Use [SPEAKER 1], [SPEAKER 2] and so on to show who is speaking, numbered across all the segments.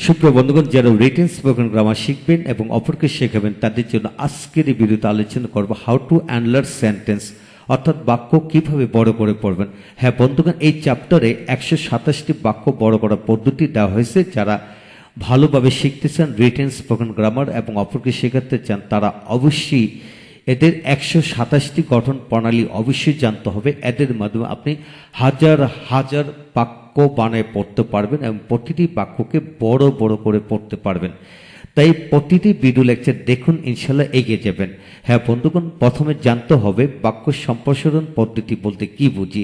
[SPEAKER 1] সুপ্রিয় বন্ধুগণ, যারা রিটেন স্পোকেন গ্রামার শিখবেন এবং অপরকে শেখাবেন তাদের জন্য আজকের এই ভিডিওতে আলোচনা করব হাউ টু অ্যানলার্জ সেন্টেন্স, অর্থাৎ বাক্য কিভাবে বড় করে পড়বেন। হ্যাঁ বন্ধুগণ, এই চ্যাপ্টারে 127টি বাক্য বড় করার পদ্ধতি দেওয়া হয়েছে। যারা ভালোভাবে শিখতে চান রিটেন স্পোকেন গ্রামার এবং অপরকে শেখাতে চান তারা অবশ্যই এদের 127টি গঠন প্রণালী অবশ্যই জানতে হবে। এদের মাধ্যমে আপনি হাজার হাজার বাক্য বানায় পড়তে পারবেন এবং প্রতিটি বাক্যকে বড় বড় করে পড়তে পারবেন। তাই প্রতিটি ভিডিও লেকচার দেখুন, ইনশাল্লাহ এগিয়ে যাবেন। হ্যাঁ বন্ধুগণ, প্রথমে জানতে হবে বাক্য সম্প্রসারণ পদ্ধতি বলতে কি বুঝি।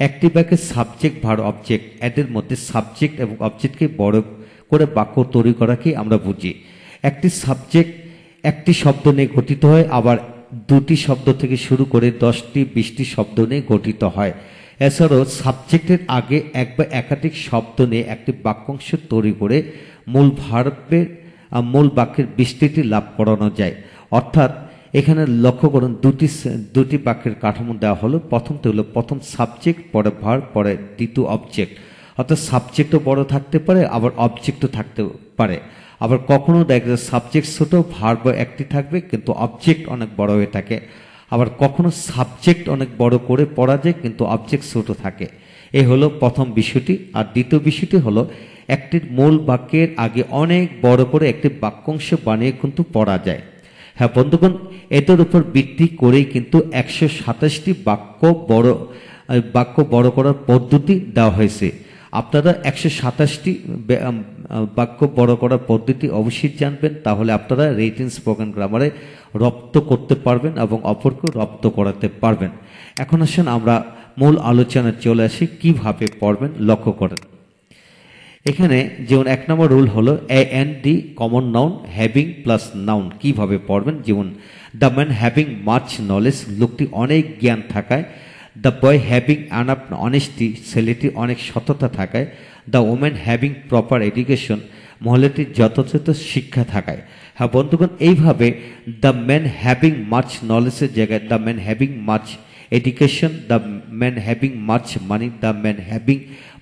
[SPEAKER 1] একটি বাক্যের সাবজেক্ট ভার অবজেক্ট, এদের মধ্যে সাবজেক্ট এবং অবজেক্টকে বড় করে বাক্য তৈরি করাকে আমরা বুঝি। একটি সাবজেক্ট একটি শব্দ নিয়ে গঠিত হয়, আবার দুটি শব্দ থেকে শুরু করে 10টি 20টি শব্দ নিয়ে গঠিত হয়। এছাড়াও সাবজেক্টের আগে এক বা একাধিক শব্দ নিয়ে একটি বাক্যাংশ তৈরি করে মূল বাক্যের বিস্তৃতি লাভ করানো যায়। অর্থাৎ এখানে লক্ষ্য করুন, দুটি বাক্যের কাঠামো দেওয়া হলো। প্রথমটি হলো প্রথম সাবজেক্ট, পরে ভার্ব, পরে দ্বিতীয় অবজেক্ট। অর্থাৎ সাবজেক্টও বড় থাকতে পারে, আবার অবজেক্টও থাকতে পারে। আবার কখনো দেখা যায় সাবজেক্ট ছোট, ভার্ব একটি থাকবে কিন্তু অবজেক্ট অনেক বড় হয়ে থাকে। আবার কখনো সাবজেক্ট অনেক বড় করে পড়া যায় কিন্তু অবজেক্ট ছোট থাকে। এই হলো প্রথম বিষয়টি। আর দ্বিতীয় বিষয়টি হলো একটি মূল বাক্যের আগে অনেক বড় করে একটি বাক্যাংশ বানিয়ে কিন্তু পড়া যায়। হ্যাঁ বন্ধুগণ, এদের উপর ভিত্তি করেই কিন্তু 127টি বাক্য বড় করার পদ্ধতি দেওয়া হয়েছে। আপনারা 127টি বাক্য বড় করার পদ্ধতি অবশ্যই জানবেন, তাহলে আপনারা রিটেন স্পোকেন গ্রামারে রপ্ত করতে পারবেন এবং অপরকে রপ্ত করাতে পারবেন। এখন আসুন আমরা মূল আলোচনায় চলে আসি, কিভাবে পড়বেন লক্ষ্য করেন। এখানে যেমন 1 নম্বর রুল হলো AND common noun having plus noun কিভাবে পড়বেন। যেমন the man having much knowledge, লোকটি অনেক জ্ঞান থাকায়। The boy having enough honesty, ছেলেটি অনেক সততা থাকায়। The women having proper education, মহিলাটির যথাযথ শিক্ষা থাকায়। হ্যাঁ বন্ধুগণ, এইভাবে দ্য ম্যান হ্যাভিং মাচ নলেজের জায়গায় the man having much education, the man having much money, the man having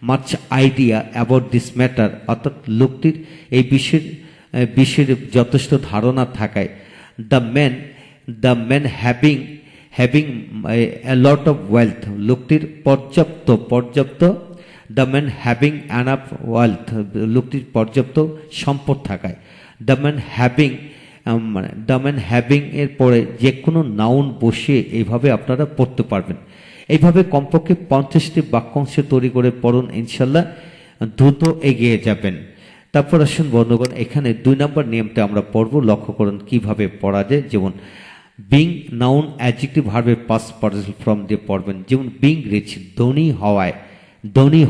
[SPEAKER 1] much idea about this matter, অর্থাৎ লোকটির এই বিষয়ের যথেষ্ট ধারণা থাকায়। The man having a lot of wealth, লোকটির পর্যাপ্ত the man having enough wealth, লোকটির পর্যাপ্ত সম্পদ থাকায়। দ্য ম্যান হ্যাভিং এর পরে যে কোনো নাউন বসিয়ে এইভাবে আপনারা পড়তে পারবেন। এইভাবে কমপক্ষে 50টি বাক্যাংশ তৈরি করে পড়ুন, ইনশাল্লাহ দ্রুত এগিয়ে যাবেন। তারপর আসুন বন্ধুগণ, এখানে 2 নম্বর নিয়মটা আমরা পড়ব, লক্ষ্য করুন কিভাবে পড়া যায়। যেমন বিং নাউন অ্যাডজেক্টিভ ভার্বের পাস্ট পার্টিসিপল ফর্ম দিয়ে পড়বেন। যেমন বিং রিচ, ধনী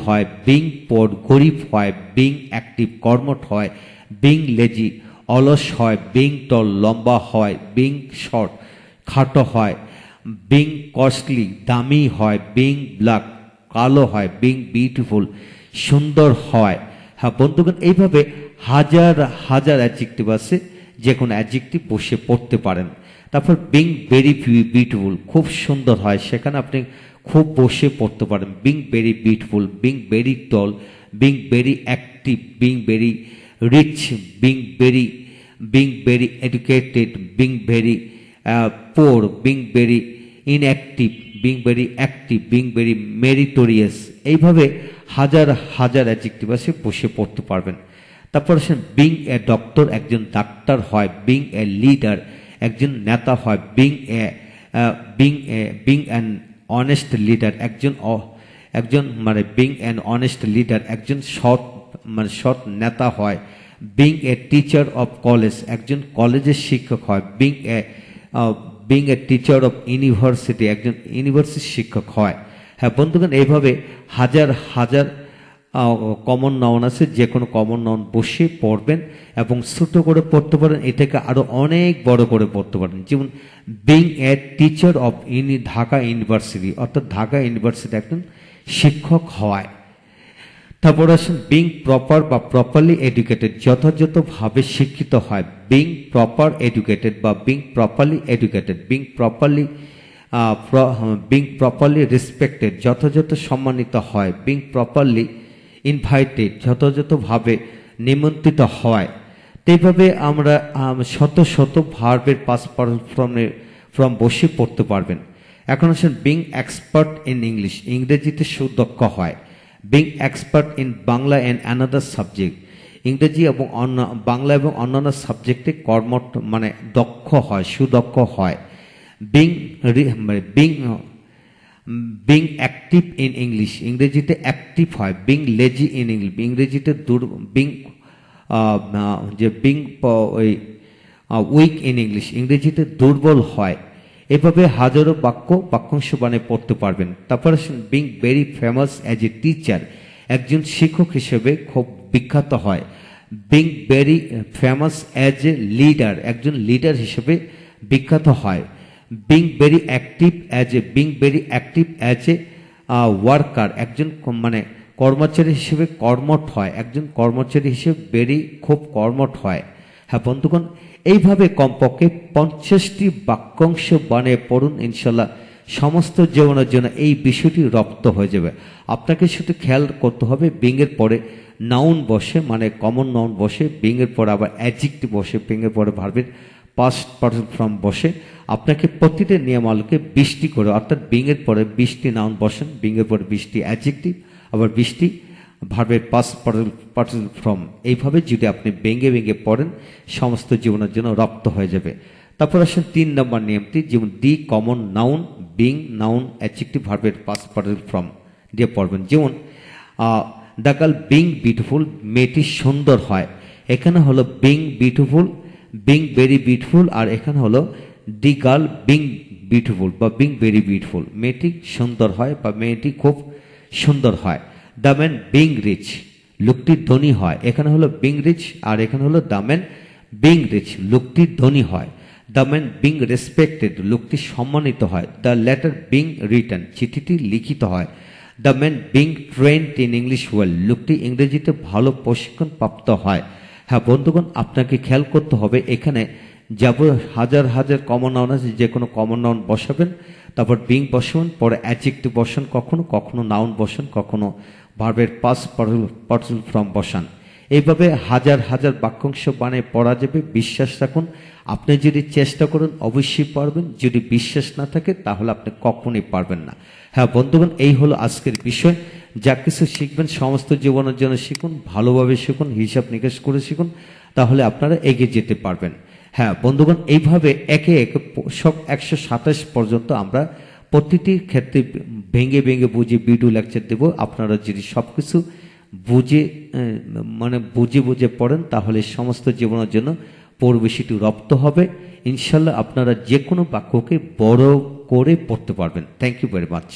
[SPEAKER 1] হয়। বিং পোর, গরিব হয়। বিং অ্যাক্টিভ, কর্মঠ হয়। বিং লেজি, অলস হয়। বিং টল, লম্বা হয়। বিং শর্ট, খাটো হয়। বিং কস্টলি, দামি হয়। বিং ব্ল্যাক, কালো হয়। বিং বিউটিফুল, সুন্দর হয়। হ্যাঁ বন্ধুগণ, এইভাবে হাজার হাজার অ্যাডজেক্টিভ আছে, যে কোনো অ্যাডজেক্টিভ বসে পড়তে পারেন। তারপর বিং ভেরি বিউটিফুল, খুব সুন্দর হয়, সেখানে আপনি খুব বসে পড়তে পারেন। Being very beautiful, being very tall, being very active, being very rich, being very educated, being very poor, being very inactive, being very active, being very meritorious. এইভাবে হাজার হাজার অ্যাডজেক্টিভ আছে, বসে পড়তে পারবেন। তারপর আসেন বিং এ ডক্টর, একজন ডাক্তার হয়। বিং এ লিডার, একজন নেতা হয়। বিং অ্যান অনেস্ট লিডার, একজন মানে বিং অ্যান অনেস্ট লিডার, একজন সৎ নেতা হয়। Being a teacher of college, একজন কলেজের শিক্ষক হয়। Being a teacher of university, একজন ইউনিভার্সিটির শিক্ষক হয়। হ্যাঁ বন্ধুগণ, এইভাবে হাজার হাজার কমন নাউন আছে, যে কোনো কমন নাউন বসে পড়বেন এবং ছোট করে পড়তে পারেন, এটাকে আরো অনেক বড় করে পড়তে পারেন। যেমন being a teacher of Dhaka university, অর্থাৎ ঢাকা ইউনিভার্সিটি একজন শিক্ষক হয়। তারপর আসেন বিং প্রপার বা প্রপারলি এডুকেটেড, যথাযথভাবে শিক্ষিত হয়। বিং প্রপার এডুকেটেড বা being properly educated, being properly respected, যথাযথ সম্মানিত হয়। বিং প্রপারলি ইনভাইটেড, যথাযথভাবে নিমন্ত্রিত হয়। তো এইভাবে আমরা শত শত ভার্বের পাস্ট ফর্ম বসে পড়তে পারবেন। এখন আসেন বিং এক্সপার্ট ইন ইংলিশ, ইংরেজিতে সুদক্ষ হয়। Being expert in Bangla and another subject, ইংরেজি এবং বাংলা এবং অন্যান্য সাবজেক্টে মানে দক্ষ হয়, সুদক্ষ হয়। Being being being active in English, ইংরেজিতে অ্যাক্টিভ হয়। বিং লেজি ইন ইংলিশ, ইংরেজিতে উইক ইন ইংলিশ, ইংরেজিতে দুর্বল হয়। এভাবে হাজারো বাক্যাংশ বানিয়ে পড়তে পারবেন। তারপর being very famous as a teacher, একজন শিক্ষক হিসেবে খুব বিখ্যাত হয়। Being very famous as a leader, একজন লিডার হিসেবে বিখ্যাত হয়। Being very active as a worker, একজন মানে কর্মচারী হিসেবে কর্মঠ হয়, একজন কর্মচারী হিসেবে খুব কর্মঠ হয়। হ্যাঁ বন্ধুগণ, এইভাবে কমপক্ষে 50টি বাক্যাংশ বানিয়ে পড়ুন, ইনশাল্লাহ সমস্ত জীবনের জন্য এই বিষয়টি রপ্ত হয়ে যাবে। আপনাকে শুধু খেয়াল করতে হবে বিং এর পরে নাউন বসে, মানে কমন নাউন বসে, বিং এর পরে আবার অ্যাডজেক্টিভ বসে, বিং এর পরে ভার্বের পাস্ট পার্টিসিপল ফর্ম বসে। আপনাকে প্রতিটা নিয়ম আলোকে 20টি করে, অর্থাৎ বিং এর পরে 20টি নাউন বসেন, বিং এর পরে 20টি অ্যাডজেক্টিভ, আবার 20টি ভার্বের পাস্ট পার্টিসিপল ফর্ম। এইভাবে যদি আপনি ভেঙে ভেঙে পড়েন, সমস্ত জীবনের জন্য রপ্ত হয়ে যাবে। তারপর আসেন 3 নম্বর নিয়মটি, যেমন দি common noun, being noun adjective ভার্বের পাস্ট পার্টিসিপল ফর্ম দিয়ে পড়বেন। যেমন দ্য গার্ল বিং বিউটিফুল, মেয়েটি সুন্দর হয়। এখানে হলো being beautiful, being very beautiful, আর এখানে হলো দি গার্ল বিং বিউটিফুল বা বিং ভেরি বিউটিফুল, মেয়েটি সুন্দর হয় বা মেয়েটি খুব সুন্দর হয়। দ্য ম্যান বিং রিচ, লোকটি ধনী হয়। এখানে হলো বিং রিচ, আর এখানে হলো দ্য ম্যান বিং রিচ, লোকটি ধনী হয়। দ্য ম্যান বিং রেসপেক্টেড, লোকটি সম্মানিত হয়। দ্য লেটার বিং রিটার্ন, চিঠিটি লিখিত হয়। The man being trend in English well, লোকটি ইংরেজিতে ভালো প্রশিক্ষণ প্রাপ্ত হয়। হ্যাঁ বন্ধুগণ, আপনাকে খেয়াল করতে হবে, এখানে যাব হাজার হাজার কমন নাউন আছে, যে কোনো কমন নাউন বসাবেন, তারপর বিং বসাবেন, পরে অ্যাডজেক্টিভ বসান, কখনো কখনো নাউন বসান, কখনো ভার্বের পাস্ট পার্টিসিপল ফর্ম বসান। এইভাবে হাজার হাজার বাক্যাংশ বানিয়ে পড়া যাবে। বিশ্বাস রাখুন, আপনি যদি চেষ্টা করেন অবশ্যই পারবেন, যদি বিশ্বাস না থাকে তাহলে আপনি কখনোই পারবেন না। হ্যাঁ বন্ধুগণ, এই হলো আজকের বিষয়। যা কিছু শিখবেন সমস্ত জীবনের জন্য শিখুন, ভালোভাবে শিখুন, হিসাব নিকাশ করে শিখুন, তাহলে আপনারা এগিয়ে যেতে পারবেন। হ্যাঁ বন্ধুগণ, এইভাবে একে একে সব 127 পর্যন্ত আমরা প্রতিটি ক্ষেত্রে ভেঙে ভেঙে বুঝে ভিডিও লেকচার দেব। আপনারা যদি সবকিছু বুঝে বুঝে পড়েন, তাহলে সমস্ত জীবনের জন্য পরিবেশিটি রপ্ত হবে। ইনশাল্লাহ আপনারা যে কোনো বাক্যকে বড় করে পড়তে পারবেন। Thank you very much.